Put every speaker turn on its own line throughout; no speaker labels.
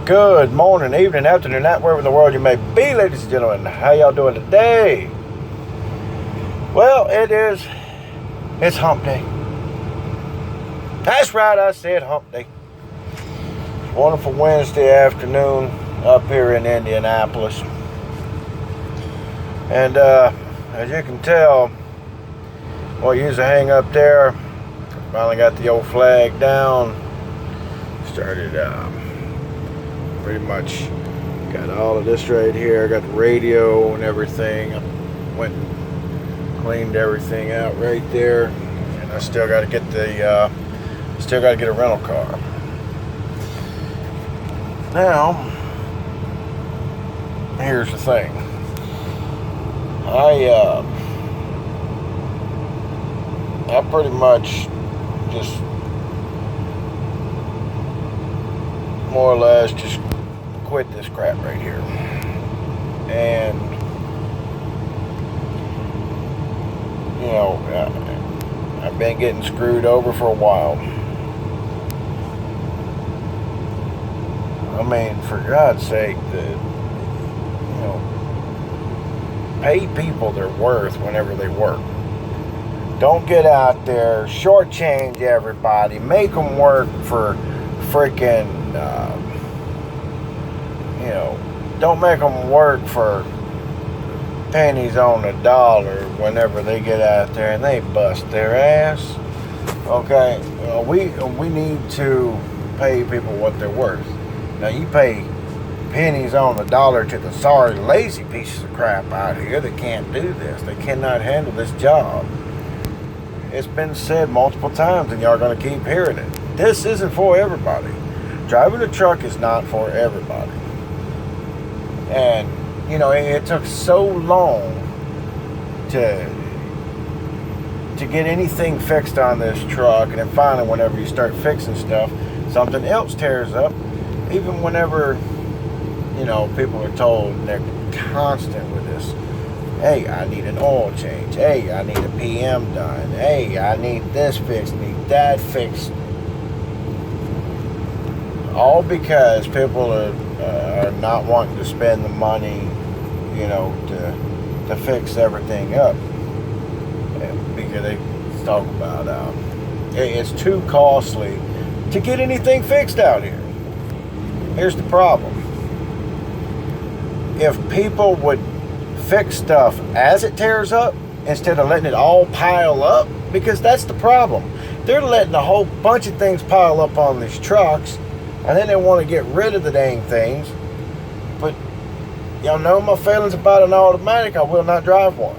Good morning, evening, afternoon, night, wherever in the world you may be, ladies and gentlemen. How y'all doing today? Well, it's hump day. That's right, I said hump day. Wonderful Wednesday afternoon up here in Indianapolis. And as you can tell, well, used to hang up there. Finally got the old flag down. Started pretty much got all of this right here. Got the radio and everything. I went and cleaned everything out right there, and I still got to get a rental car. Now, here's the thing. I pretty much just more or less just quit this crap right here. And you know, I've been getting screwed over for a while. I mean, for God's sake, pay people their worth whenever they work. Don't get out there, shortchange everybody, make them work for freaking, don't make them work for pennies on the dollar whenever they get out there and they bust their ass. Okay, we need to pay people what they're worth. Now, you pay pennies on the dollar to the sorry, lazy pieces of crap out here that can't do this. They cannot handle this job. It's been said multiple times, and y'all are going to keep hearing it. This isn't for everybody. Driving a truck is not for everybody. And, it took so long to get anything fixed on this truck, and then finally, whenever you start fixing stuff, something else tears up. Even whenever, people are told, and they're constant with this. Hey, I need an oil change. Hey, I need a PM done. Hey, I need this fixed, need that fixed. All because people are not wanting to spend the money, to fix everything up. Because they talk about it's too costly to get anything fixed out here. Here's the problem. If people would fix stuff as it tears up instead of letting it all pile up, because that's the problem. They're letting a whole bunch of things pile up on these trucks, and then they want to get rid of the dang things. But y'all know my feelings about an automatic. I will not drive one.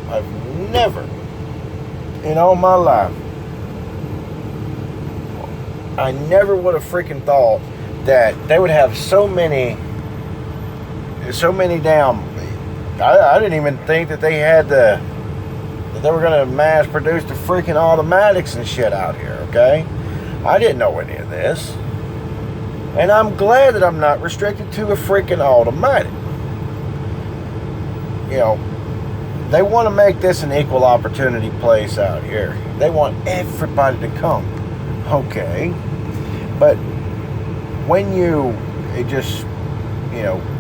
I've never in all my life, I never would have freaking thought that they would have so many damn. I didn't even think that they were going to mass produce the freaking automatics and shit out here, okay? I didn't know any of this. And I'm glad that I'm not restricted to a freaking automatic. They want to make this an equal opportunity place out here. They want everybody to come. Okay. But when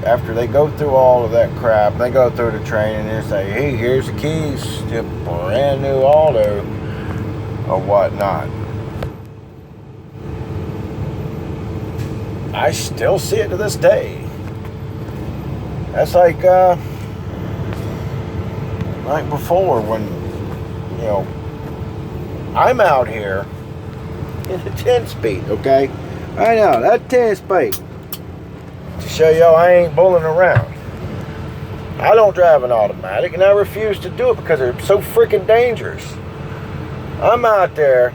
after they go through all of that crap, they go through the training and say, hey, here's the keys to a brand new auto or whatnot. I still see it to this day. That's like before when, I'm out here in a 10-speed, okay? I know, that 10-speed. To show y'all I ain't bulling around. I don't drive an automatic, and I refuse to do it because they're so freaking dangerous. I'm out there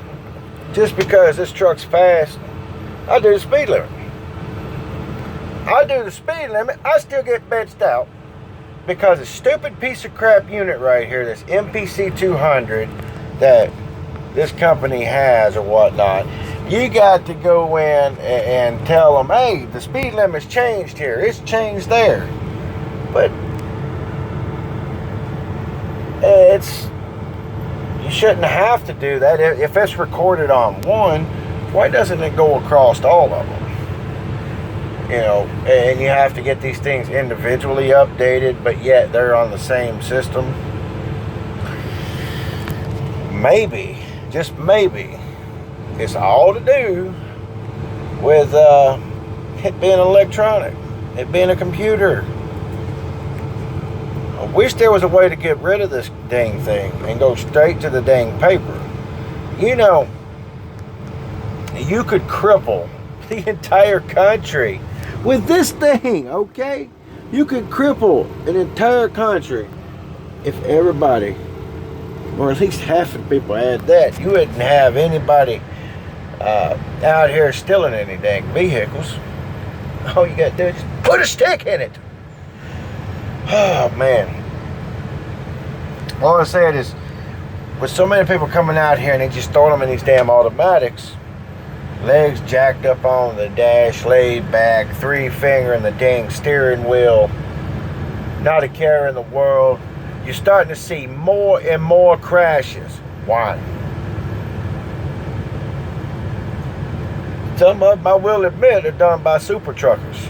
just because this truck's fast. I do the speed limit. I do the speed limit. I still get benched out because a stupid piece of crap unit right here, this MPC 200 that this company has or whatnot. You got to go in and tell them, hey, the speed limit's changed here. It's changed there. But you shouldn't have to do that. If it's recorded on one, why doesn't it go across all of them? You know, and you have to get these things individually updated, but yet they're on the same system. Maybe, just maybe, it's all to do with it being electronic, it being a computer. I wish there was a way to get rid of this dang thing and go straight to the dang paper. You know, you could cripple the entire country with this thing, okay? You could cripple an entire country if everybody, or at least half of the people had that. You wouldn't have anybody out here stealing any dang vehicles. All you gotta do is put a stick in it. Oh man. All I'm saying is, with so many people coming out here and they just throw them in these damn automatics, legs jacked up on the dash, laid back, 3-finger in the dang steering wheel, not a care in the world. You're starting to see more and more crashes. Why? Some of them, I will admit, are done by super truckers.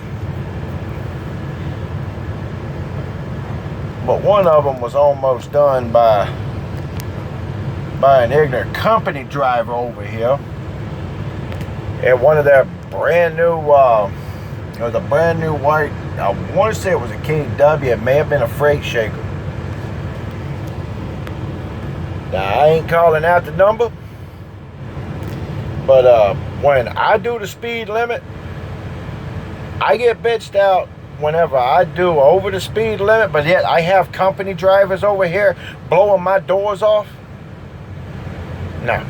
But one of them was almost done by an ignorant company driver over here. And one of their brand new, it was a brand new white, I want to say it was a KW, it may have been a freight shaker. Now, I ain't calling out the number, but when I do the speed limit, I get bitched out whenever I do over the speed limit, but yet I have company drivers over here blowing my doors off. No.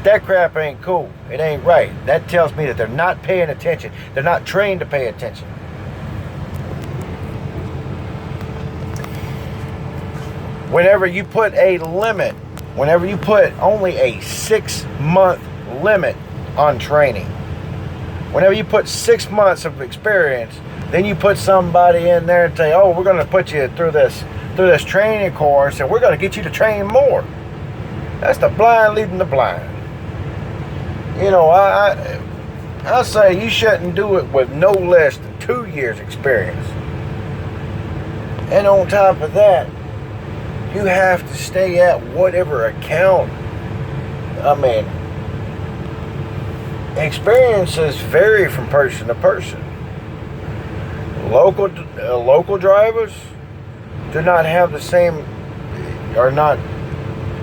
That crap ain't cool. It ain't right. That tells me that they're not paying attention. They're not trained to pay attention. Whenever you put a limit, whenever you put only a 6-month limit on training, whenever you put 6 months of experience, then you put somebody in there and say, oh, we're going to put you through this training course and we're going to get you to train more. That's the blind leading the blind. You know, I say you shouldn't do it with no less than 2 years experience. And on top of that, you have to stay at whatever account. I mean, experiences vary from person to person. Local drivers do not have the same, are not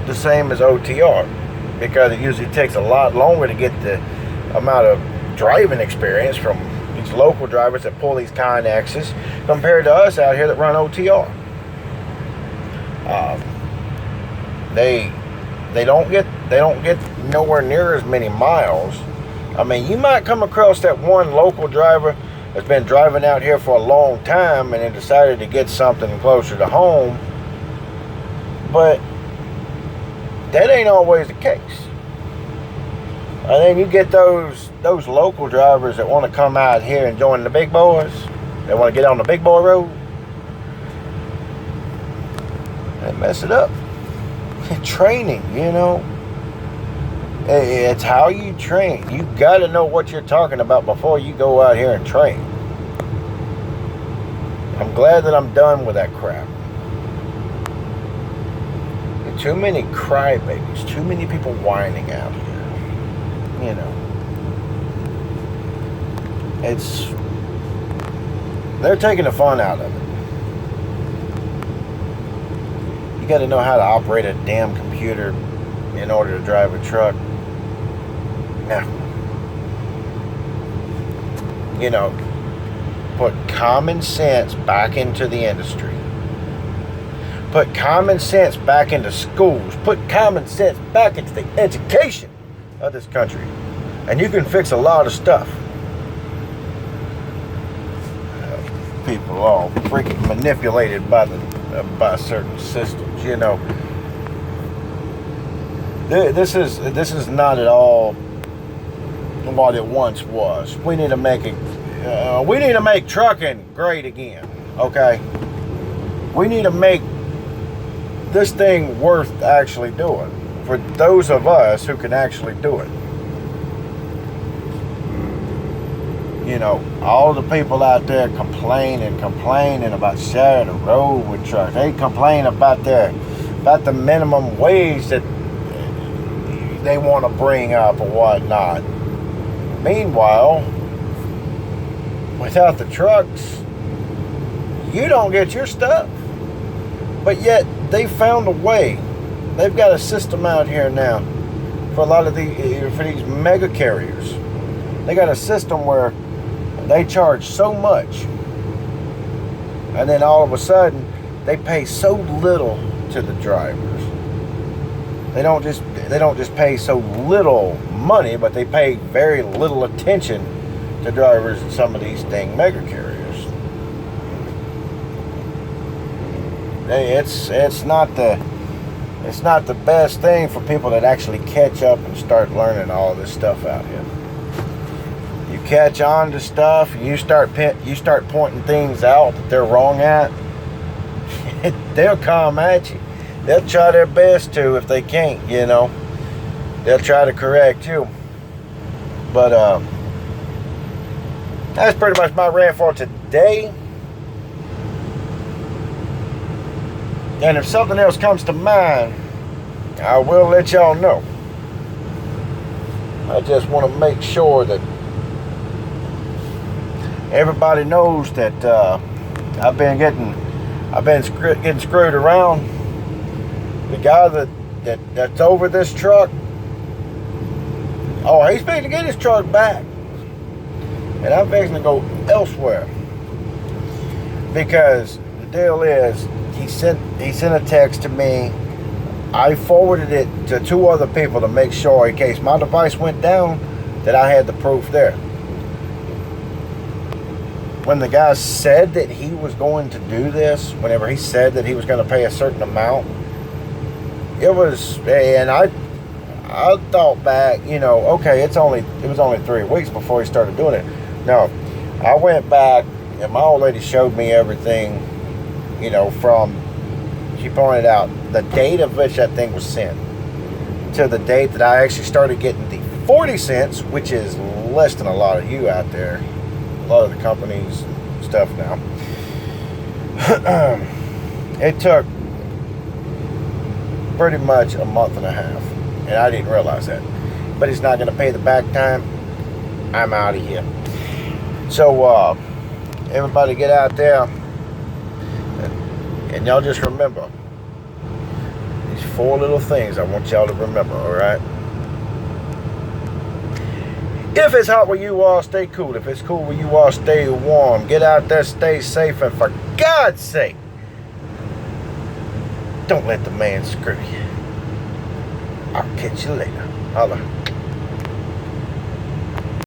the same as OTR, because it usually takes a lot longer to get the amount of driving experience from these local drivers that pull these Connexes compared to us out here that run OTR. They don't get nowhere near as many miles. I mean, you might come across that one local driver that's been driving out here for a long time and then decided to get something closer to home, but that ain't always the case. And then you get those local drivers that want to come out here and join the big boys. They want to get on the big boy road. They mess it up. Training, you know. It's how you train. You got to know what you're talking about before you go out here and train. I'm glad that I'm done with that crap. Too many crybabies, too many people whining out here. You know, they're taking the fun out of it. You got to know how to operate a damn computer in order to drive a truck. Now, you know, put common sense back into the industry. Put common sense back into schools. Put common sense back into the education of this country. And you can fix a lot of stuff. People all freaking manipulated by certain systems, you know. This is not at all what it once was. We need to make trucking great again, okay? We need to make this thing worth actually doing for those of us who can actually do it. You know, all the people out there complaining about sharing the road with trucks. They complain about the minimum wage that they want to bring up or whatnot. Meanwhile, without the trucks, you don't get your stuff. But yet, they found a way. They've got a system out here now for a lot of these mega carriers. They got a system where they charge so much, and then all of a sudden, they pay so little to the drivers. They don't just pay so little money, but they pay very little attention to drivers in some of these mega carriers. It's not the best thing for people that actually catch up and start learning all this stuff out here. You catch on to stuff, and you start pointing things out that they're wrong at. They'll come at you. They'll try their best to. If they can't, you know, they'll try to correct you. But that's pretty much my rant for today. And if something else comes to mind, I will let y'all know. I just want to make sure that everybody knows that I've been getting screwed around. The guy that's over this truck, he's fixing to get his truck back, and I'm fixing to go elsewhere, because the deal is he sent a text to me. I forwarded it to 2 other people to make sure, in case my device went down, that I had the proof there. When the guy said that he was going to do this, whenever he said that he was going to pay a certain amount, and I thought back, you know, okay, it was only 3 weeks before he started doing it. No, I went back, and my old lady showed me everything, you know, she pointed out the date of which that thing was sent to the date that I actually started getting the 40 cents, which is less than a lot of you out there, a lot of the companies and stuff now. It took pretty much a month and a half, and I didn't realize that. But he's not going to pay the back time. I'm out of here. So everybody get out there, and y'all just remember these 4 little things I want y'all to remember. All right, if it's hot where you are, stay cool. If it's cool where you are, stay warm. Get out there, stay safe, and for God's sake, don't let the man screw you. I'll catch you later. Holla.